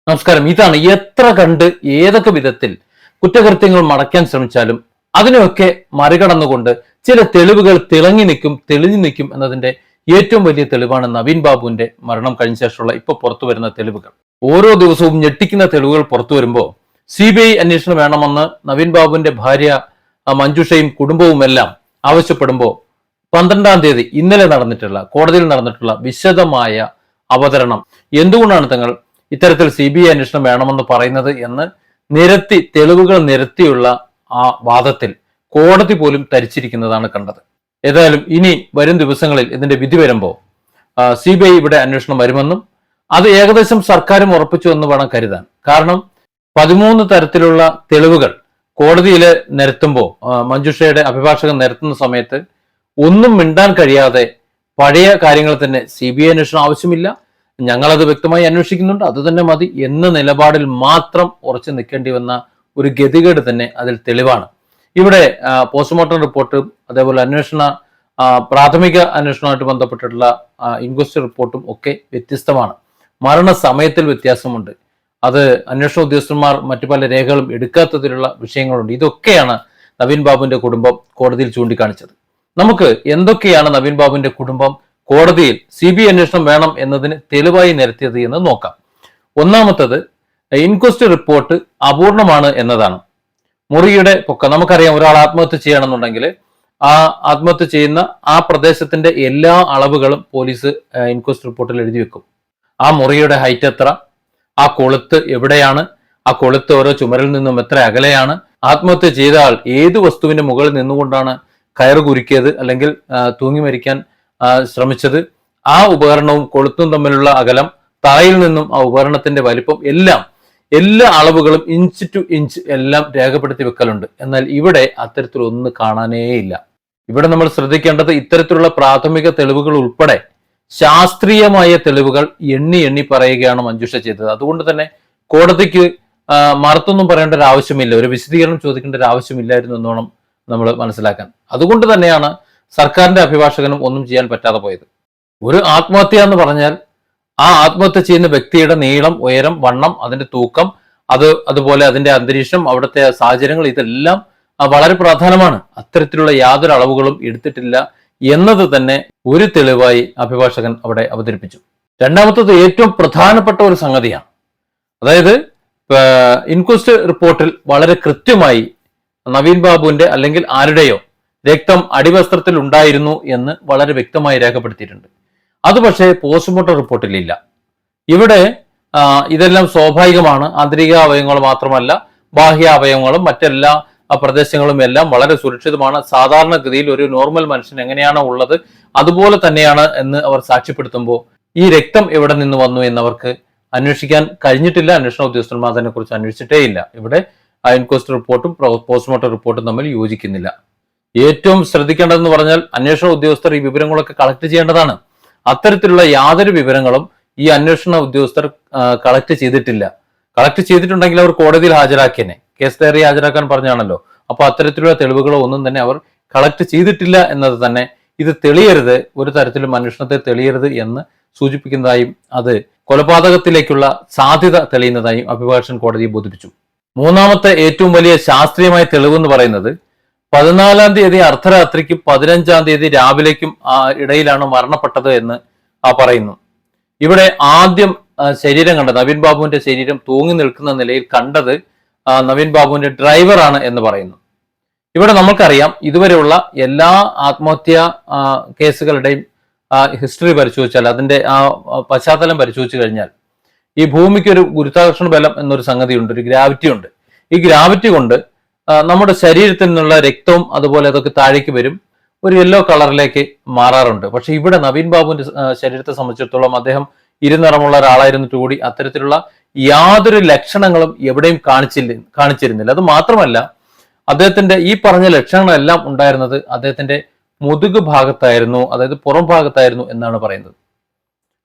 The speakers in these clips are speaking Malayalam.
നമസ്കാരം. ഇതാണ് എത്ര കണ്ട് ഏതൊക്കെ വിധത്തിൽ കുറ്റകൃത്യങ്ങൾ മറയ്ക്കാൻ ശ്രമിച്ചാലും അതിനെയൊക്കെ മറികടന്നുകൊണ്ട് ചില തെളിവുകൾ തെളിഞ്ഞു നിൽക്കും എന്നതിന്റെ ഏറ്റവും വലിയ തെളിവാണ് നവീൻ ബാബുവിന്റെ മരണം കഴിഞ്ഞ ശേഷമുള്ള ഇപ്പൊ പുറത്തു വരുന്ന തെളിവുകൾ. ഓരോ ദിവസവും ഞെട്ടിക്കുന്ന തെളിവുകൾ പുറത്തു വരുമ്പോൾ CBI അന്വേഷണം വേണമെന്ന് നവീൻ ബാബുവിന്റെ ഭാര്യ മഞ്ജുഷയും കുടുംബവും എല്ലാം ആവശ്യപ്പെടുമ്പോൾ 12-ാം തീയതി ഇന്നലെ കോടതിയിൽ നടന്നിട്ടുള്ള വിശദമായ അവതരണം എന്തുകൊണ്ടാണ് തങ്ങൾ ഇത്തരത്തിൽ CBI അന്വേഷണം വേണമെന്ന് പറയുന്നത് എന്ന് തെളിവുകൾ നിരത്തിയുള്ള ആ വാദത്തിൽ കോടതി പോലും തരിച്ചിരിക്കുന്നതാണ് കണ്ടത്. ഏതായാലും ഇനി വരും ദിവസങ്ങളിൽ ഇതിന്റെ വിധി വരുമ്പോൾ CBI ഇവിടെ അന്വേഷണം വരുമെന്നും അത് ഏകദേശം സർക്കാരും ഉറപ്പിച്ചു എന്ന് വേണം കരുതാൻ. കാരണം 13 തരത്തിലുള്ള തെളിവുകൾ കോടതിയിൽ നിരത്തുമ്പോൾ മഞ്ജുഷയുടെ അഭിഭാഷകൻ നിരത്തുന്ന സമയത്ത് ഒന്നും മിണ്ടാൻ കഴിയാതെ പഴയ കാര്യങ്ങൾ തന്നെ CBI അന്വേഷണം ആവശ്യമില്ല, ഞങ്ങളത് വ്യക്തമായി അന്വേഷിക്കുന്നുണ്ട്, അത് തന്നെ മതി എന്ന നിലപാടിൽ മാത്രം ഉറച്ചു നിൽക്കേണ്ടി വന്ന ഒരു ഗതികേട് തന്നെ അതിൽ തെളിവാണ്. ഇവിടെ പോസ്റ്റ്മോർട്ടം റിപ്പോർട്ടും അതേപോലെ പ്രാഥമിക അന്വേഷണവുമായിട്ട് ബന്ധപ്പെട്ടിട്ടുള്ള ഇൻക്വസ്റ്റ് റിപ്പോർട്ടും ഒക്കെ വ്യത്യസ്തമാണ്. മരണസമയത്തിൽ വ്യത്യാസമുണ്ട്. അത് അന്വേഷണ ഉദ്യോഗസ്ഥന്മാർ മറ്റു പല രേഖകളും എടുക്കാത്തതിലുള്ള വിഷയങ്ങളുണ്ട്. ഇതൊക്കെയാണ് നവീൻ ബാബുവിന്റെ കുടുംബം കോടതിയിൽ ചൂണ്ടിക്കാണിച്ചത്. നമുക്ക് എന്തൊക്കെയാണ് നവീൻ ബാബുവിന്റെ കുടുംബം കോടതിയിൽ CBI അന്വേഷണം വേണം എന്നതിന് തെളിവായി നിരത്തിയത് എന്ന് നോക്കാം. ഒന്നാമത്തത്, ഇൻക്വസ്റ്റ് റിപ്പോർട്ട് അപൂർണമാണ് എന്നതാണ്. മുറിയുടെ പൊക്കം നമുക്കറിയാം. ഒരാൾ ആത്മഹത്യ ചെയ്യണമെന്നുണ്ടെങ്കിൽ ആ ആത്മഹത്യ ചെയ്യുന്ന ആ പ്രദേശത്തിന്റെ എല്ലാ അളവുകളും പോലീസ് ഇൻക്വസ്റ്റ് റിപ്പോർട്ടിൽ എഴുതി വെക്കും. ആ മുറിയുടെ ഹൈറ്റ് എത്ര, ആ കൊളുത്ത് എവിടെയാണ്, ആ കൊളുത്ത് ഓരോ ചുമരിൽ നിന്നും എത്ര അകലെയാണ്, ആത്മഹത്യ ചെയ്ത ആൾ ഏത് വസ്തുവിന്റെ മുകളിൽ നിന്നുകൊണ്ടാണ് കയറ് കുരുക്കിയത് അല്ലെങ്കിൽ തൂങ്ങി മരിക്കാൻ ശ്രമിച്ചത്, ആ ഉപകരണവും കൊളുത്തും തമ്മിലുള്ള അകലം, തറയിൽ നിന്നും ആ ഉപകരണത്തിന്റെ വലിപ്പം, എല്ലാ അളവുകളും ഇഞ്ച് ടു ഇഞ്ച് എല്ലാം രേഖപ്പെടുത്തി വെക്കലുണ്ട്. എന്നാൽ ഇവിടെ അത്തരത്തിലൊന്നും കാണാനേയില്ല. ഇവിടെ നമ്മൾ ശ്രദ്ധിക്കേണ്ടത് ഇത്തരത്തിലുള്ള പ്രാഥമിക തെളിവുകൾ ഉൾപ്പെടെ ശാസ്ത്രീയമായ തെളിവുകൾ എണ്ണി പറയുകയാണ് മഞ്ജുഷ ചെയ്തത്. അതുകൊണ്ട് തന്നെ കോടതിക്ക് മറുത്തൊന്നും പറയേണ്ട ഒരു ആവശ്യമില്ല, ഒരു വിശദീകരണം ചോദിക്കേണ്ട ഒരു ആവശ്യമില്ലായിരുന്നു എന്നോണം നമ്മൾ മനസ്സിലാക്കാൻ. അതുകൊണ്ട് തന്നെയാണ് സർക്കാരിന്റെ അഭിഭാഷകനും ഒന്നും ചെയ്യാൻ പറ്റാതെ പോയത്. ഒരു ആത്മഹത്യ എന്ന് പറഞ്ഞാൽ ആ ആത്മഹത്യ ചെയ്യുന്ന വ്യക്തിയുടെ നീളം, ഉയരം, വണ്ണം, അതിന്റെ തൂക്കം, അതുപോലെ അതിന്റെ അന്തരീക്ഷം, അവിടുത്തെ സാഹചര്യങ്ങൾ, ഇതെല്ലാം വളരെ പ്രധാനമാണ്. അത്തരത്തിലുള്ള യാതൊരു അളവുകളും എടുത്തിട്ടില്ല എന്നത് തന്നെ ഒരു തെളിവായി അഭിഭാഷകൻ അവിടെ അവതരിപ്പിച്ചു. രണ്ടാമത്തത് ഏറ്റവും പ്രധാനപ്പെട്ട ഒരു സംഗതിയാണ്. അതായത് ഇൻക്വസ്റ്റ് റിപ്പോർട്ടിൽ വളരെ കൃത്യമായി നവീൻ ബാബുവിന്റെ അല്ലെങ്കിൽ ആരുടെയോ രക്തം അടിവസ്ത്രത്തിൽ ഉണ്ടായിരുന്നു എന്ന് വളരെ വ്യക്തമായി രേഖപ്പെടുത്തിയിട്ടുണ്ട്. അത് പക്ഷേ പോസ്റ്റ്മോർട്ടം റിപ്പോർട്ടിലില്ല. ഇവിടെ ഇതെല്ലാം സ്വാഭാവികമാണ്. ആന്തരിക അവയവങ്ങൾ മാത്രമല്ല, ബാഹ്യ അവയവങ്ങളും മറ്റെല്ലാ പ്രദേശങ്ങളും എല്ലാം വളരെ സുരക്ഷിതമാണ്. സാധാരണഗതിയിൽ ഒരു നോർമൽ മനുഷ്യൻ എങ്ങനെയാണോ ഉള്ളത് അതുപോലെ തന്നെയാണ് എന്ന് അവർ സാക്ഷ്യപ്പെടുത്തുമ്പോൾ ഈ രക്തം എവിടെ നിന്ന് വന്നു എന്നവർക്ക് അന്വേഷിക്കാൻ കഴിഞ്ഞിട്ടില്ല. അന്വേഷണ ഉദ്യോഗസ്ഥന്മാർ അതിനെക്കുറിച്ച് അന്വേഷിച്ചിട്ടേ ഇല്ല. ഇവിടെ ഇൻക്വസ്റ്റ് റിപ്പോർട്ടും പോസ്റ്റ്മോർട്ടം റിപ്പോർട്ടും തമ്മിൽ യോജിക്കുന്നില്ല. ഏറ്റവും ശ്രദ്ധിക്കേണ്ടതെന്ന് പറഞ്ഞാൽ അന്വേഷണ ഉദ്യോഗസ്ഥർ ഈ വിവരങ്ങളൊക്കെ കളക്ട് ചെയ്യേണ്ടതാണ്. അത്തരത്തിലുള്ള യാതൊരു വിവരങ്ങളും ഈ അന്വേഷണ ഉദ്യോഗസ്ഥർ കളക്ട് ചെയ്തിട്ടില്ല. കളക്ട് ചെയ്തിട്ടുണ്ടെങ്കിൽ അവർ കോടതിയിൽ ഹാജരാക്കിയനെ, കേസ് ഡയറി ഹാജരാക്കാൻ പറഞ്ഞാണല്ലോ. അപ്പൊ അത്തരത്തിലുള്ള തെളിവുകളോ ഒന്നും തന്നെ അവർ കളക്ട് ചെയ്തിട്ടില്ല എന്നത് തന്നെ ഇത് തെളിയരുത്, ഒരു തരത്തിലും അന്വേഷണത്തെ തെളിയരുത് എന്ന് സൂചിപ്പിക്കുന്നതായും അത് കൊലപാതകത്തിലേക്കുള്ള സാധ്യത തെളിയുന്നതായും അഭിഭാഷകൻ കോടതിയെ ബോധിപ്പിച്ചു. മൂന്നാമത്തെ ഏറ്റവും വലിയ ശാസ്ത്രീയമായ തെളിവെന്ന് പറയുന്നത് 14-ാം തീയതി അർദ്ധരാത്രിക്കും 15-ാം തീയതി രാവിലേക്കും ഇടയിലാണ് മരണപ്പെട്ടത് എന്ന് പറയുന്നു. ഇവിടെ ആദ്യം ശരീരം കണ്ടത്, നവീൻ ബാബുവിന്റെ ശരീരം തൂങ്ങി നിൽക്കുന്ന നിലയിൽ കണ്ടത് നവീൻ ബാബുവിന്റെ ഡ്രൈവറാണ് എന്ന് പറയുന്നു. ഇവിടെ നമുക്കറിയാം, ഇതുവരെയുള്ള എല്ലാ ആത്മഹത്യാ കേസുകളുടെയും ഹിസ്റ്ററി പരിശോധിച്ചാൽ, അതിന്റെ ആ പശ്ചാത്തലം പരിശോധിച്ചു കഴിഞ്ഞാൽ, ഈ ഭൂമിക്ക് ഒരു ഗുരുത്വാകർഷണ ബലം എന്നൊരു സംഗതിയുണ്ട്, ഒരു ഗ്രാവിറ്റി ഉണ്ട്. ഈ ഗ്രാവിറ്റി കൊണ്ട് നമ്മുടെ ശരീരത്തിൽ നിന്നുള്ള രക്തവും അതുപോലെ അതൊക്കെ താഴേക്ക് വരും, ഒരു യെല്ലോ കളറിലേക്ക് മാറാറുണ്ട്. പക്ഷെ ഇവിടെ നവീൻ ബാബുവിന്റെ ശരീരത്തെ സംബന്ധിച്ചിടത്തോളം അദ്ദേഹം ഇരുനിറമുള്ള ഒരാളായിരുന്നിട്ട് കൂടി അത്തരത്തിലുള്ള യാതൊരു ലക്ഷണങ്ങളും എവിടെയും കാണിച്ചിരുന്നില്ല. അത് മാത്രമല്ല, അദ്ദേഹത്തിന്റെ ഈ പറഞ്ഞ ലക്ഷണങ്ങളെല്ലാം ഉണ്ടായിരുന്നത് അദ്ദേഹത്തിന്റെ മുതുക് ഭാഗത്തായിരുന്നു, അതായത് പുറം ഭാഗത്തായിരുന്നു എന്നാണ് പറയുന്നത്.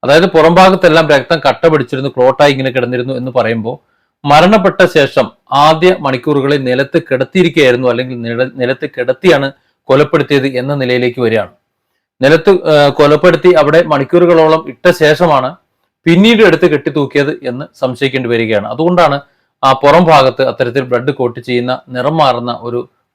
അതായത് പുറം ഭാഗത്തെല്ലാം രക്തം കട്ട പിടിച്ചിരുന്നു, ക്ലോട്ടായി ഇങ്ങനെ കിടന്നിരുന്നു എന്ന് പറയുമ്പോൾ മരണപ്പെട്ട ശേഷം ആദ്യ മണിക്കൂറുകളിൽ നിലത്ത് കിടത്തിയിരിക്കുകയായിരുന്നു, അല്ലെങ്കിൽ നിലത്ത് കിടത്തിയാണ് കൊലപ്പെടുത്തിയത് എന്ന നിലയിലേക്ക് വരികയാണ്. നിലത്ത് കൊലപ്പെടുത്തി അവിടെ മണിക്കൂറുകളോളം ഇട്ട ശേഷമാണ് പിന്നീട് എടുത്ത് കെട്ടിത്തൂക്കിയത് എന്ന് സംശയിക്കേണ്ടി വരികയാണ്. അതുകൊണ്ടാണ് ആ പുറം ഭാഗത്ത് അത്തരത്തിൽ ബ്ലഡ് കോട്ട് ചെയ്യുന്ന നിറം മാറുന്ന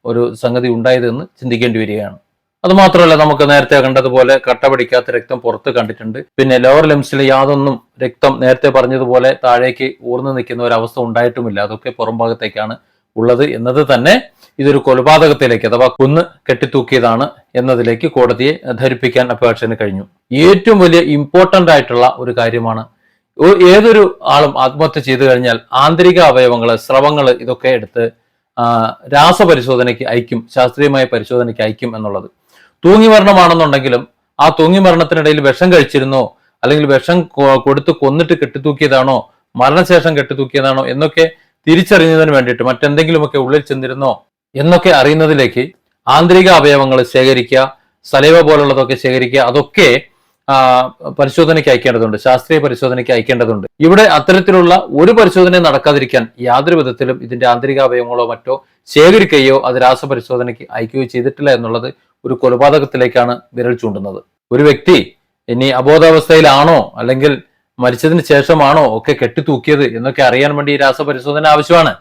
ഒരു സംഗതി ഉണ്ടായതെന്ന് ചിന്തിക്കേണ്ടി വരികയാണ്. അതുമാത്രമല്ല, നമുക്ക് നേരത്തെ കണ്ടതുപോലെ കട്ട പിടിക്കാത്ത രക്തം പുറത്ത് കണ്ടിട്ടുണ്ട്. പിന്നെ ലോവർ ലിംസിൽ യാതൊന്നും രക്തം നേരത്തെ പറഞ്ഞതുപോലെ താഴേക്ക് ഊർന്നു നിൽക്കുന്ന ഒരു അവസ്ഥ ഉണ്ടായിട്ടുമില്ല. അതൊക്കെ പുറം ഭാഗത്തേക്കാണ് ഉള്ളത് എന്നത് തന്നെ ഇതൊരു കൊലപാതകത്തിലേക്ക് അഥവാ കൊന്ന് കെട്ടിത്തൂക്കിയതാണ് എന്നതിലേക്ക് കോടതിയെ ധരിപ്പിക്കാൻ അഭിഭാഷകന് കഴിഞ്ഞു. ഏറ്റവും വലിയ ഇമ്പോർട്ടന്റ് ആയിട്ടുള്ള ഒരു കാര്യമാണ്, ഏതൊരു ആളും ആത്മഹത്യ ചെയ്തു കഴിഞ്ഞാൽ ആന്തരിക അവയവങ്ങള്, സ്രവങ്ങള് ഇതൊക്കെ എടുത്ത് രാസപരിശോധനയ്ക്ക് അയക്കും, ശാസ്ത്രീയമായ പരിശോധനയ്ക്ക് അയക്കും എന്നുള്ളത്. തൂങ്ങി മരണമാണെന്നുണ്ടെങ്കിലും ആ തൂങ്ങി മരണത്തിനിടയിൽ വിഷം കഴിച്ചിരുന്നോ, അല്ലെങ്കിൽ വിഷം കൊടുത്ത് കൊന്നിട്ട് കെട്ടിത്തൂക്കിയതാണോ, മരണശേഷം കെട്ടിത്തൂക്കിയതാണോ എന്നൊക്കെ തിരിച്ചറിയുന്നതിന് വേണ്ടിയിട്ട് മറ്റെന്തെങ്കിലുമൊക്കെ ഉള്ളിൽ ചെന്നിരുന്നോ എന്നൊക്കെ അറിയുന്നതിലേക്ക് ആന്തരിക അവയവങ്ങൾ ശേഖരിക്കുക, സലൈവ പോലുള്ളതൊക്കെ ശേഖരിക്കുക, അതൊക്കെ പരിശോധനയ്ക്ക് അയക്കേണ്ടതുണ്ട്, ശാസ്ത്രീയ പരിശോധനയ്ക്ക് അയക്കേണ്ടതുണ്ട്. ഇവിടെ അത്തരത്തിലുള്ള ഒരു പരിശോധന നടക്കാതിരിക്കാൻ യാതൊരു വിധത്തിലും ഇതിന്റെ ആന്തരിക അവയവങ്ങളോ മറ്റോ ശേഖരിക്കുകയോ അത് രാസപരിശോധനയ്ക്ക് അയക്കുകയോ ചെയ്തിട്ടില്ല എന്നുള്ളത് ഒരു കൊലപാതകത്തിലേക്കാണ് വിരൽ ചൂണ്ടുന്നത്. ഒരു വ്യക്തി ഇനി അബോധാവസ്ഥയിലാണോ അല്ലെങ്കിൽ മരിച്ചതിന് ശേഷമാണോ ഒക്കെ കെട്ടിത്തൂക്കിയത് എന്നൊക്കെ അറിയാൻ വേണ്ടി ഈ രാസപരിശോധന ആവശ്യമാണ്.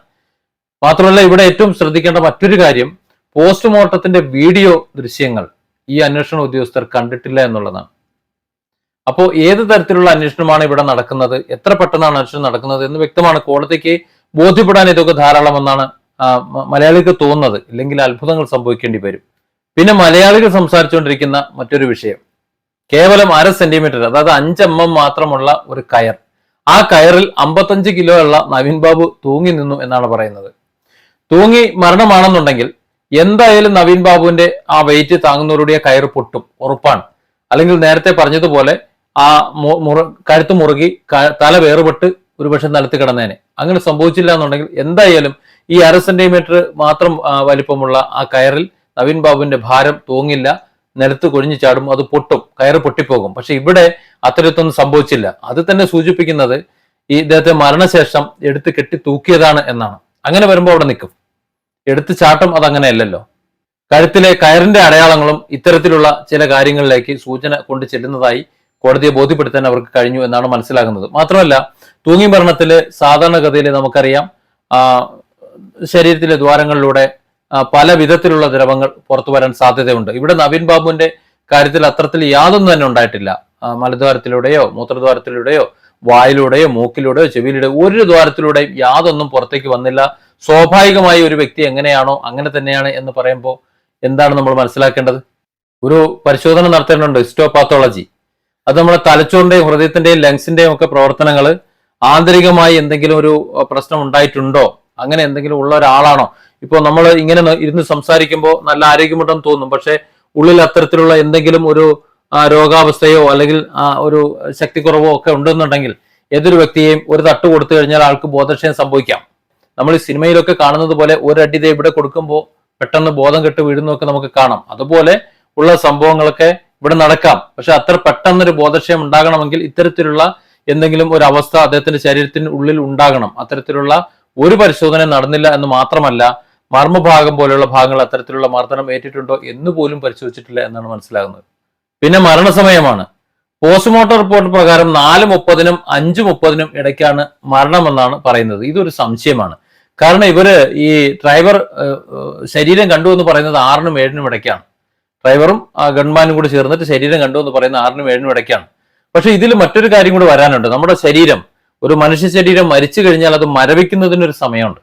മാത്രമല്ല, ഇവിടെ ഏറ്റവും ശ്രദ്ധിക്കേണ്ട മറ്റൊരു കാര്യം, പോസ്റ്റ്മോർട്ടത്തിന്റെ വീഡിയോ ദൃശ്യങ്ങൾ ഈ അന്വേഷണ ഉദ്യോഗസ്ഥർ കണ്ടിട്ടില്ല എന്നുള്ളതാണ്. അപ്പോൾ ഏത് തരത്തിലുള്ള അന്വേഷണമാണ് ഇവിടെ നടക്കുന്നത്, എത്ര പെട്ടെന്നാണ് അന്വേഷണം നടക്കുന്നത് എന്ന് വ്യക്തമാണ്. കോടതിക്ക് ബോധ്യപ്പെടാൻ ഇതൊക്കെ ധാരാളമെന്നാണ് മലയാളിക്ക് തോന്നുന്നത്. ഇല്ലെങ്കിൽ അത്ഭുതങ്ങൾ സംഭവിക്കേണ്ടി വരും. പിന്നെ മലയാളികൾ സംസാരിച്ചുകൊണ്ടിരിക്കുന്ന മറ്റൊരു വിഷയം, കേവലം 1/2 സെന്റിമീറ്റർ, അതായത് 5 mm മാത്രമുള്ള ഒരു കയർ, ആ കയറിൽ 55 കിലോ ഉള്ള നവീൻ ബാബു തൂങ്ങി നിന്നു എന്നാണ് പറയുന്നത്. തൂങ്ങി മരണമാണെന്നുണ്ടെങ്കിൽ എന്തായാലും നവീൻ ബാബുവിന്റെ ആ വെയിറ്റ് താങ്ങുന്നവരുടെ കയറ് പൊട്ടും, ഉറപ്പാണ്. അല്ലെങ്കിൽ നേരത്തെ പറഞ്ഞതുപോലെ ആ കഴുത്ത് മുറുകി തല വേറുപെട്ട് ഒരുപക്ഷെ നിലത്ത് കിടന്നേനെ. അങ്ങനെ സംഭവിച്ചില്ല എന്നുണ്ടെങ്കിൽ എന്തായാലും ഈ 1/2 സെന്റിമീറ്റർ മാത്രം വലിപ്പമുള്ള ആ കയറിൽ നവീൻ ബാബുവിന്റെ ഭാരം തൂങ്ങില്ല, നിലത്ത് കൊഴിഞ്ഞു ചാടും, അത് പൊട്ടും, കയറ് പൊട്ടിപ്പോകും. പക്ഷെ ഇവിടെ അത്തരത്തൊന്നും സംഭവിച്ചില്ല. അത് തന്നെ സൂചിപ്പിക്കുന്നത് ഈ ഇദ്ദേഹത്തെ മരണശേഷം എടുത്ത് കെട്ടി തൂക്കിയതാണ് എന്നാണ്. അങ്ങനെ വരുമ്പോൾ അവിടെ നിൽക്കും. എടുത്ത് ചാട്ടം അതങ്ങനെയല്ലല്ലോ. കഴുത്തിലെ കയറിന്റെ അടയാളങ്ങളും ഇത്തരത്തിലുള്ള ചില കാര്യങ്ങളിലേക്ക് സൂചന കൊണ്ട് ചെല്ലുന്നതായി കോടതിയെ ബോധ്യപ്പെടുത്താൻ അവർക്ക് കഴിഞ്ഞു എന്നാണ് മനസ്സിലാകുന്നത്. മാത്രമല്ല, തൂങ്ങി മരണത്തില് സാധാരണഗതിയിൽ നമുക്കറിയാം ശരീരത്തിലെ ദ്വാരങ്ങളിലൂടെ പല വിധത്തിലുള്ള ദ്രവങ്ങൾ പുറത്തു വരാൻ സാധ്യതയുണ്ട്. ഇവിടെ നവീൻ ബാബുവിന്റെ കാര്യത്തിൽ അത്തരത്തിൽ യാതൊന്നും തന്നെ ഉണ്ടായിട്ടില്ല. മലദ്വാരത്തിലൂടെയോ മൂത്രദ്വാരത്തിലൂടെയോ വായിലൂടെയോ മൂക്കിലൂടെയോ ചെവിയിലൂടെയോ ഒരു ദ്വാരത്തിലൂടെയും യാതൊന്നും പുറത്തേക്ക് വന്നില്ല. സ്വാഭാവികമായി ഒരു വ്യക്തി എങ്ങനെയാണോ അങ്ങനെ തന്നെയാണ് എന്ന് പറയുമ്പോൾ എന്താണ് നമ്മൾ മനസ്സിലാക്കേണ്ടത്? ഒരു പരിശോധന നടത്തേണ്ടതുണ്ട്, ഹിസ്റ്റോപാത്തോളജി. അത് നമ്മുടെ തലച്ചോറിന്റെയും ഹൃദയത്തിന്റെയും ലങ്സിന്റെയും ഒക്കെ പ്രവർത്തനങ്ങൾ ആന്തരികമായി എന്തെങ്കിലും ഒരു പ്രശ്നം ഉണ്ടായിട്ടുണ്ടോ, അങ്ങനെ എന്തെങ്കിലും ഉള്ള ഒരാളാണോ? ഇപ്പോൾ നമ്മൾ ഇങ്ങനെ ഇരുന്ന് സംസാരിക്കുമ്പോൾ നല്ല ആരോഗ്യമുണ്ടെന്ന് തോന്നും, പക്ഷെ ഉള്ളിൽ അത്തരത്തിലുള്ള എന്തെങ്കിലും ഒരു രോഗാവസ്ഥയോ അല്ലെങ്കിൽ ഒരു ശക്തിക്കുറവോ ഒക്കെ ഉണ്ടെന്നുണ്ടെങ്കിൽ ഏതൊരു വ്യക്തിയെയും ഒരു തട്ട് കൊടുത്തു കഴിഞ്ഞാൽ ആൾക്ക് ബോധക്ഷയം സംഭവിക്കാം. നമ്മൾ ഈ സിനിമയിലൊക്കെ കാണുന്നത് പോലെ ഒരടി ദേ ഇവിടെ കൊടുക്കുമ്പോൾ പെട്ടെന്ന് ബോധം കെട്ട് വീഴുന്നതൊക്കെ നമുക്ക് കാണാം. അതുപോലെ ഉള്ള സംഭവങ്ങളൊക്കെ ഇവിടെ നടക്കാം. പക്ഷെ അത്ര പെട്ടെന്നൊരു ബോധക്ഷയം ഉണ്ടാകണമെങ്കിൽ ഇത്തരത്തിലുള്ള എന്തെങ്കിലും ഒരു അവസ്ഥ അദ്ദേഹത്തിന്റെ ശരീരത്തിന് ഉള്ളിൽ ഉണ്ടാകണം. അത്തരത്തിലുള്ള ഒരു പരിശോധന നടന്നില്ല എന്ന് മാത്രമല്ല, മർമ്മഭാഗം പോലെയുള്ള ഭാഗങ്ങൾ അത്തരത്തിലുള്ള മർദ്ദനം ഏറ്റിട്ടുണ്ടോ എന്ന് പോലും പരിശോധിച്ചിട്ടില്ല എന്നാണ് മനസ്സിലാകുന്നത്. പിന്നെ മരണസമയമാണ്. പോസ്റ്റ്മോർട്ടം റിപ്പോർട്ട് പ്രകാരം 4:30-നും 5:30-നും ഇടയ്ക്കാണ് മരണമെന്നാണ് പറയുന്നത്. ഇതൊരു സംശയമാണ്. കാരണം ഇവര് ഈ ഡ്രൈവർ ശരീരം കണ്ടു എന്ന് പറയുന്നത് 6-നും 7-നും ഇടയ്ക്കാണ്. ഡ്രൈവറും ഗൺമാനും കൂടി ചേർന്നിട്ട് ശരീരം കണ്ടു എന്ന് പറയുന്നത് 6-നും 7-നും ഇടയ്ക്കാണ്. പക്ഷെ ഇതിൽ മറ്റൊരു കാര്യം കൂടി വരാനുണ്ട്. നമ്മുടെ ശരീരം, ഒരു മനുഷ്യ ശരീരം മരിച്ചു കഴിഞ്ഞാൽ അത് മരവിക്കുന്നതിനൊരു സമയമുണ്ട്.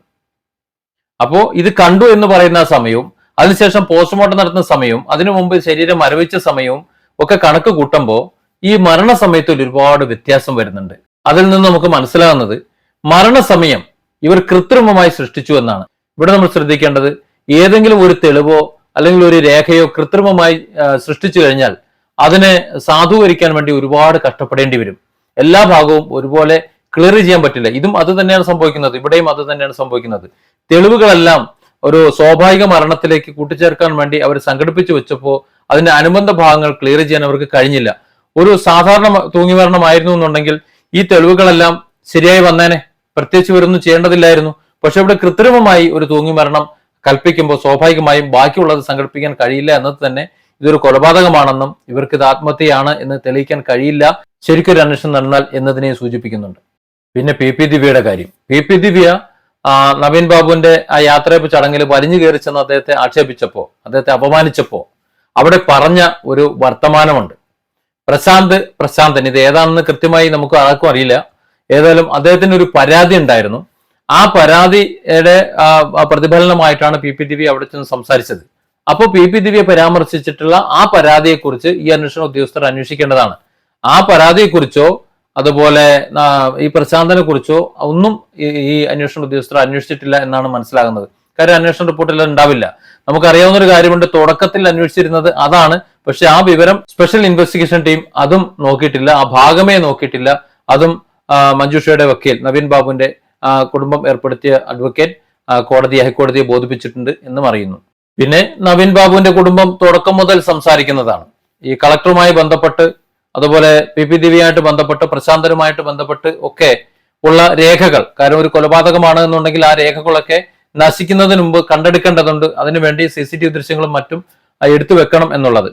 അപ്പോ ഇത് കണ്ടു എന്ന് പറയുന്ന സമയവും അതിനുശേഷം പോസ്റ്റ്മോർട്ടം നടത്തുന്ന സമയവും അതിനു മുമ്പ് ശരീരം മരവിച്ച സമയവും ഒക്കെ കണക്ക് കൂട്ടുമ്പോൾ ഈ മരണസമയത്തിൽ ഒരുപാട് വ്യത്യാസം വരുന്നുണ്ട്. അതിൽ നിന്ന് നമുക്ക് മനസ്സിലാകുന്നത് മരണസമയം ഇവർ കൃത്രിമമായി സൃഷ്ടിച്ചു എന്നാണ്. ഇവിടെ നമ്മൾ ശ്രദ്ധിക്കേണ്ടത്, ഏതെങ്കിലും ഒരു തെളിവോ അല്ലെങ്കിൽ ഒരു രേഖയോ കൃത്രിമമായി സൃഷ്ടിച്ചു കഴിഞ്ഞാൽ അതിനെ സാധൂകരിക്കാൻ വേണ്ടി ഒരുപാട് കഷ്ടപ്പെടേണ്ടി വരും. എല്ലാ ഭാഗവും ഒരുപോലെ ക്ലിയർ ചെയ്യാൻ പറ്റില്ല. ഇതും അത് തന്നെയാണ് സംഭവിക്കുന്നത്, ഇവിടെയും അത് തന്നെയാണ് സംഭവിക്കുന്നത്. തെളിവുകളെല്ലാം ഒരു സ്വാഭാവിക മരണത്തിലേക്ക് കൂട്ടിച്ചേർക്കാൻ വേണ്ടി അവർ സംഘടിപ്പിച്ചു വെച്ചപ്പോൾ അതിന്റെ അനുബന്ധ ഭാഗങ്ങൾ ക്ലിയർ ചെയ്യാൻ അവർക്ക് കഴിഞ്ഞില്ല. ഒരു സാധാരണ തൂങ്ങി മരണമായിരുന്നു എന്നുണ്ടെങ്കിൽ ഈ തെളിവുകളെല്ലാം ശരിയായി വന്നേനെ, പ്രത്യേകിച്ച് ഇവരൊന്നും ചെയ്യേണ്ടതില്ലായിരുന്നു. പക്ഷെ ഇവിടെ കൃത്രിമമായി ഒരു തൂങ്ങി മരണം കൽപ്പിക്കുമ്പോൾ സ്വാഭാവികമായും ബാക്കിയുള്ളത് സംഘടിപ്പിക്കാൻ കഴിയില്ല എന്നത് തന്നെ ഇതൊരു കൊലപാതകമാണെന്നും ഇവർക്ക് ഇത് ആത്മഹത്യയാണ് എന്ന് തെളിയിക്കാൻ കഴിയില്ല. ശരിക്കൊരു അന്വേഷണം നടന്നാൽ എന്നതിനെ സൂചിപ്പിക്കുന്നുണ്ട്. പിന്നെ പി ദിവ്യയുടെ കാര്യം. പി ദിവ്യ നവീൻ ബാബുവിന്റെ ആ യാത്രയപ്പ് ചടങ്ങിൽ വലിഞ്ഞു കയറി ചെന്ന് അദ്ദേഹത്തെ ആക്ഷേപിച്ചപ്പോ, അദ്ദേഹത്തെ അപമാനിച്ചപ്പോ അവിടെ പറഞ്ഞ ഒരു വർത്തമാനമുണ്ട്. പ്രശാന്തൻ ഇത് ഏതാണെന്ന് കൃത്യമായി നമുക്ക് ആർക്കും അറിയില്ല. ഏതായാലും അദ്ദേഹത്തിന് ഒരു പരാതി ഉണ്ടായിരുന്നു. ആ പരാതിയുടെ പ്രതിഫലനമായിട്ടാണ് പി ദിവ്യ അവിടെ ചെന്ന് സംസാരിച്ചത്. അപ്പോൾ പി ദിവ്യ പരാമർശിച്ചിട്ടുള്ള ആ പരാതിയെക്കുറിച്ച് ഈ അന്വേഷണ ഉദ്യോഗസ്ഥർ അന്വേഷിക്കേണ്ടതാണ്. ആ പരാതിയെക്കുറിച്ചോ അതുപോലെ ഈ പ്രശാന്തനെ കുറിച്ചോ ഒന്നും ഈ അന്വേഷണ ഉദ്യോഗസ്ഥർ അന്വേഷിച്ചിട്ടില്ല എന്നാണ് മനസ്സിലാകുന്നത്. കാര്യം അന്വേഷണ റിപ്പോർട്ടിൽ ഉണ്ടാവില്ല. നമുക്കറിയാവുന്ന ഒരു കാര്യമുണ്ട്, തുടക്കത്തിൽ അന്വേഷിച്ചിരുന്നത് അതാണ്. പക്ഷെ ആ വിവരം സ്പെഷ്യൽ ഇൻവെസ്റ്റിഗേഷൻ ടീം അതും നോക്കിയിട്ടില്ല, ആ ഭാഗമേ നോക്കിയിട്ടില്ല. അതും മഞ്ജുഷയുടെ വക്കീൽ നവീൻ ബാബുവിന്റെ കുടുംബം ഏർപ്പെടുത്തിയ അഡ്വക്കേറ്റ് ഹൈക്കോടതിയെ ബോധിപ്പിച്ചിട്ടുണ്ട് എന്നും അറിയുന്നു. പിന്നെ നവീൻ ബാബുവിന്റെ കുടുംബം തുടക്കം മുതൽ സംസാരിക്കുന്നതാണ് ഈ കളക്ടറുമായി ബന്ധപ്പെട്ട്, അതുപോലെ പി ദിവ്യയായിട്ട് ബന്ധപ്പെട്ട്, പ്രശാന്തനുമായിട്ട് ബന്ധപ്പെട്ട് ഒക്കെ ഉള്ള രേഖകൾ. കാരണം ഒരു കൊലപാതകമാണ് എന്നുണ്ടെങ്കിൽ ആ രേഖകളൊക്കെ നശിക്കുന്നതിന് മുമ്പ് കണ്ടെടുക്കേണ്ടതുണ്ട്. അതിനുവേണ്ടി CCTV ദൃശ്യങ്ങളും മറ്റും എടുത്തു വെക്കണം എന്നുള്ളത്.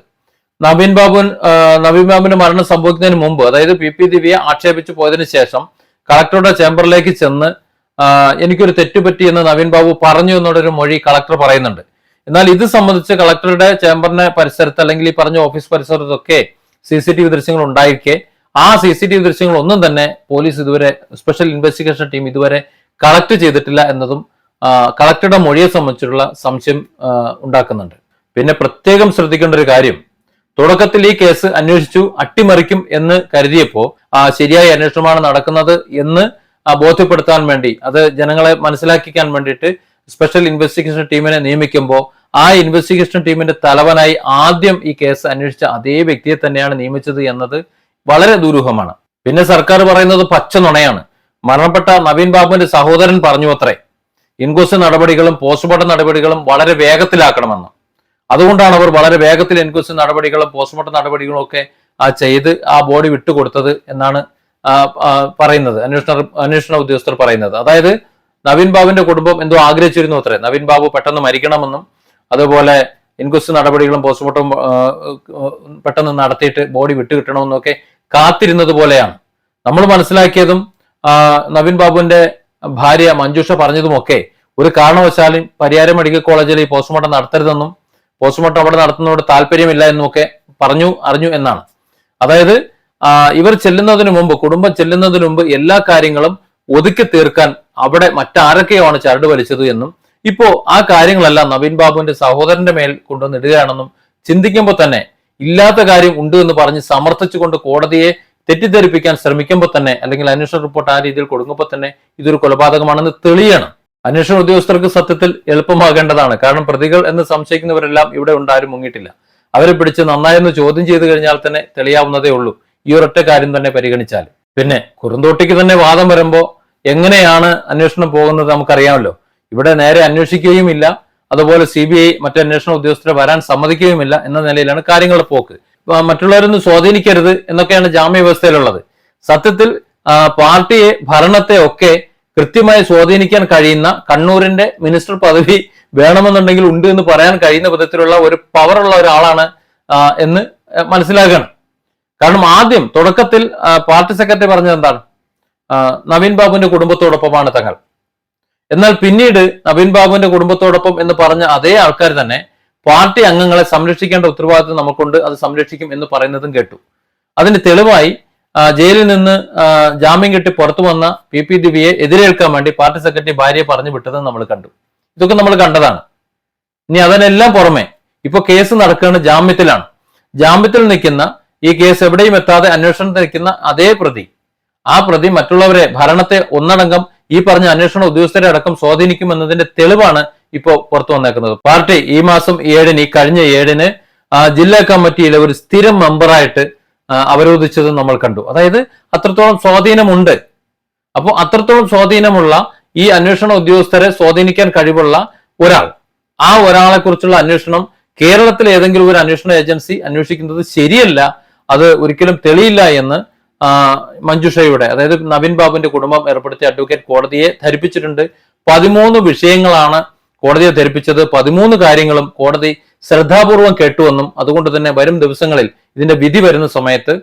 നവീൻ ബാബുവിന്റെ മരണം സംഭവിക്കുന്നതിന് മുമ്പ്, അതായത് പി ദിവ്യ ആക്ഷേപിച്ചു പോയതിനു ശേഷം കളക്ടറുടെ ചേംബറിലേക്ക് ചെന്ന് എനിക്കൊരു തെറ്റുപറ്റി എന്ന് നവീൻ ബാബു പറഞ്ഞു എന്നുള്ളൊരു മൊഴി കളക്ടർ പറയുന്നുണ്ട്. എന്നാൽ ഇത് സംബന്ധിച്ച് കളക്ടറുടെ ചേംബറിന്റെ പരിസരത്ത് അല്ലെങ്കിൽ ഈ പറഞ്ഞ ഓഫീസ് പരിസരത്തൊക്കെ CCTV ദൃശ്യങ്ങൾ ഉണ്ടായിരിക്കെ ആ CCTV ദൃശ്യങ്ങൾ ഒന്നും തന്നെ പോലീസ് ഇതുവരെ, സ്പെഷ്യൽ ഇൻവെസ്റ്റിഗേഷൻ ടീം ഇതുവരെ കളക്ട് ചെയ്തിട്ടില്ല എന്നതും കളക്ടറുടെ മൊഴിയെ സംബന്ധിച്ചുള്ള സംശയം ഉണ്ടാക്കുന്നുണ്ട്. പിന്നെ പ്രത്യേകം ശ്രദ്ധിക്കേണ്ട ഒരു കാര്യം, തുടക്കത്തിൽ ഈ കേസ് അന്വേഷിച്ചു അട്ടിമറിക്കും എന്ന് കരുതിയപ്പോ ശരിയായ അന്വേഷണമാണ് നടക്കുന്നത് എന്ന് ബോധ്യപ്പെടുത്താൻ വേണ്ടി, അത് ജനങ്ങളെ മനസ്സിലാക്കിക്കാൻ വേണ്ടിയിട്ട് സ്പെഷ്യൽ ഇൻവെസ്റ്റിഗേഷൻ ടീമിനെ നിയമിക്കുമ്പോൾ ആ ഇൻവെസ്റ്റിഗേഷൻ ടീമിന്റെ തലവനായി ആദ്യം ഈ കേസ് അന്വേഷിച്ച അതേ വ്യക്തിയെ തന്നെയാണ് നിയമിച്ചത് എന്നത് വളരെ ദുരൂഹമാണ്. പിന്നെ സർക്കാർ പറയുന്നത് പച്ച നുണയാണ്. മരണപ്പെട്ട നവീൻ ബാബുവിന്റെ സഹോദരൻ പറഞ്ഞു അത്രേ ഇൻക്വസ്റ്റ് നടപടികളും പോസ്റ്റ്മോർട്ടം നടപടികളും വളരെ വേഗത്തിലാക്കണമെന്ന്. അതുകൊണ്ടാണ് അവർ വളരെ വേഗത്തിൽ ഇൻക്വസ്റ്റ് നടപടികളും പോസ്റ്റ്മോർട്ടം നടപടികളും ഒക്കെ ചെയ്ത് ആ ബോഡി വിട്ടുകൊടുത്തത് എന്നാണ് പറയുന്നത് അന്വേഷണ ഉദ്യോഗസ്ഥർ പറയുന്നത്. അതായത് നവീൻ ബാബുവിന്റെ കുടുംബം എന്തോ ആഗ്രഹിച്ചിരുന്നു അത്രേ, നവീൻ ബാബു പെട്ടെന്ന് മരിക്കണമെന്നും അതുപോലെ ഇൻക്വസ്റ്റ് നടപടികളും പോസ്റ്റ്മോർട്ടം പെട്ടെന്ന് നടത്തിയിട്ട് ബോഡി വിട്ടുകിട്ടണമെന്നും ഒക്കെ കാത്തിരുന്നത് പോലെയാണ്. നമ്മൾ മനസ്സിലാക്കിയതും നവീൻ ബാബുവിന്റെ ഭാര്യ മഞ്ജുഷ പറഞ്ഞതുമൊക്കെ ഒരു കാരണവശാലും പരിയാരം മെഡിക്കൽ കോളേജിൽ ഈ പോസ്റ്റ്മോർട്ടം നടത്തരുതെന്നും പോസ്റ്റ്മോർട്ടം അവിടെ നടത്തുന്നതോട് താല്പര്യമില്ല എന്നും ഒക്കെ അറിഞ്ഞു എന്നാണ്. അതായത് ഇവർ ചെല്ലുന്നതിന് മുമ്പ്, കുടുംബം ചെല്ലുന്നതിന് മുമ്പ് എല്ലാ കാര്യങ്ങളും ഒതുക്കി തീർക്കാൻ അവിടെ മറ്റാരൊക്കെയാണ് ചരട് വലിച്ചത് എന്നും ഇപ്പോ ആ കാര്യങ്ങളെല്ലാം നവീൻ ബാബുവിന്റെ സഹോദരന്റെ മേൽ കൊണ്ടുവന്നിടുകയാണെന്നും ചിന്തിക്കുമ്പോൾ തന്നെ ഇല്ലാത്ത കാര്യം ഉണ്ട് എന്ന് പറഞ്ഞ് സമർത്ഥിച്ചുകൊണ്ട് കോടതിയെ തെറ്റിദ്ധരിപ്പിക്കാൻ ശ്രമിക്കുമ്പോൾ തന്നെ, അല്ലെങ്കിൽ അന്വേഷണ റിപ്പോർട്ട് ആ രീതിയിൽ കൊടുക്കുമ്പോൾ തന്നെ ഇതൊരു കൊലപാതകമാണെന്ന് തെളിയണം. അന്വേഷണ ഉദ്യോഗസ്ഥർക്ക് സത്യത്തിൽ എളുപ്പമാകേണ്ടതാണ്. കാരണം പ്രതികൾ എന്ന് സംശയിക്കുന്നവരെല്ലാം ഇവിടെ ഉണ്ടാരും മുങ്ങിയിട്ടില്ല. അവരെ പിടിച്ച് നന്നായെന്ന് ചോദ്യം ചെയ്തു കഴിഞ്ഞാൽ തന്നെ തെളിയാവുന്നതേ ഉള്ളൂ, ഈ ഒരൊറ്റ കാര്യം തന്നെ പരിഗണിച്ചാൽ. പിന്നെ കുറുന്തോട്ടിക്ക് തന്നെ വാദം വരുമ്പോൾ എങ്ങനെയാണ് അന്വേഷണം പോകുന്നത് നമുക്കറിയാമല്ലോ. ഇവിടെ നേരെ അന്വേഷിക്കുകയുമില്ല, അതുപോലെ CBI മറ്റു അന്വേഷണ ഉദ്യോഗസ്ഥരെ വരാൻ സമ്മതിക്കുകയുമില്ല എന്ന നിലയിലാണ് കാര്യങ്ങളുടെ പോക്ക്. മറ്റുള്ളവരൊന്നും സ്വാധീനിക്കരുത് എന്നൊക്കെയാണ് ജാമ്യ വ്യവസ്ഥയിലുള്ളത്. സത്യത്തിൽ പാർട്ടിയെ, ഭരണത്തെ ഒക്കെ കൃത്യമായി സ്വാധീനിക്കാൻ കഴിയുന്ന, കണ്ണൂരിന്റെ മിനിസ്റ്റർ പദവി വേണമെന്നുണ്ടെങ്കിൽ ഉണ്ട് എന്ന് പറയാൻ കഴിയുന്ന വിധത്തിലുള്ള ഒരു പവറുള്ള ഒരാളാണ് എന്ന് മനസ്സിലാക്കണം. കാരണം ആദ്യം തുടക്കത്തിൽ പാർട്ടി സെക്രട്ടറി പറഞ്ഞത് എന്താണ്? നവീൻ ബാബുവിന്റെ കുടുംബത്തോടൊപ്പമാണ് തങ്ങൾ. എന്നാൽ പിന്നീട് നവീൻ ബാബുവിന്റെ കുടുംബത്തോടൊപ്പം എന്ന് പറഞ്ഞ അതേ ആൾക്കാർ തന്നെ പാർട്ടി അംഗങ്ങളെ സംരക്ഷിക്കേണ്ട ഉത്തരവാദിത്വം നമുക്കുണ്ട്, അത് സംരക്ഷിക്കും എന്ന് പറയുന്നതും കേട്ടു. അതിന് തെളിവായി ജയിലിൽ നിന്ന് ജാമ്യം കിട്ടി പുറത്തു വന്ന പി ദിവ്യയെ എതിരേൽക്കാൻ വേണ്ടി പാർട്ടി സെക്രട്ടറി ഭാര്യയെ പറഞ്ഞു വിട്ടത് നമ്മൾ കണ്ടു. ഇതൊക്കെ നമ്മൾ കണ്ടതാണ്. ഇനി അതിനെല്ലാം പുറമെ ഇപ്പൊ കേസ് നടക്കുകയാണ്, ജാമ്യത്തിലാണ്. ജാമ്യത്തിൽ നിൽക്കുന്ന, ഈ കേസ് എവിടെയും എത്താതെ അന്വേഷണത്തിൽ നിൽക്കുന്ന അതേ പ്രതി, ആ പ്രതി മറ്റുള്ളവരെ, ഭരണത്തെ ഒന്നടങ്കം ഈ പറഞ്ഞ അന്വേഷണ ഉദ്യോഗസ്ഥരെ അടക്കം സ്വാധീനിക്കുമെന്നതിന്റെ തെളിവാണ് ഇപ്പോൾ പുറത്തു വന്നേക്കുന്നത്. പാർട്ടി ഈ മാസം 7-ന്, ഈ കഴിഞ്ഞ 7-ന് ജില്ലാ കമ്മിറ്റിയിലെ ഒരു സ്ഥിരം മെമ്പറായിട്ട് അവരോധിച്ചത് നമ്മൾ കണ്ടു. അതായത് അത്രത്തോളം സ്വാധീനമുണ്ട്. അപ്പോൾ അത്രത്തോളം സ്വാധീനമുള്ള ഈ അന്വേഷണ ഉദ്യോഗസ്ഥരെ സ്വാധീനിക്കാൻ കഴിവുള്ള ഒരാൾ, ആ ഒരാളെ കുറിച്ചുള്ള അന്വേഷണം കേരളത്തിലെ ഏതെങ്കിലും ഒരു അന്വേഷണ ഏജൻസി അന്വേഷിക്കുന്നത് ശരിയല്ല, അത് ഒരിക്കലും തെളിയില്ല എന്ന് മഞ്ജുഷയുടെ, അതായത് നവീൻ ബാബുവിന്റെ കുടുംബം ഏർപ്പെടുത്തിയ അഡ്വക്കേറ്റ് കോടതിയെ ധരിപ്പിച്ചിട്ടുണ്ട്. 13 വിഷയങ്ങളാണ് കോടതിയെ ധരിപ്പിച്ചത്. 13 കാര്യങ്ങളും കോടതി ശ്രദ്ധാപൂർവം കേട്ടുവെന്നും അതുകൊണ്ട് തന്നെ വരും ദിവസങ്ങളിൽ ഇതിന്റെ വിധി വരുന്ന സമയത്ത്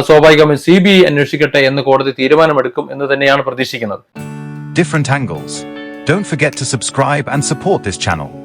സ്വാഭാവികമായും CBI അന്വേഷിക്കട്ടെ എന്ന് കോടതി തീരുമാനമെടുക്കും എന്ന് തന്നെയാണ് പ്രതീക്ഷിക്കുന്നത്. Different angles. Don't forget to subscribe and support this channel.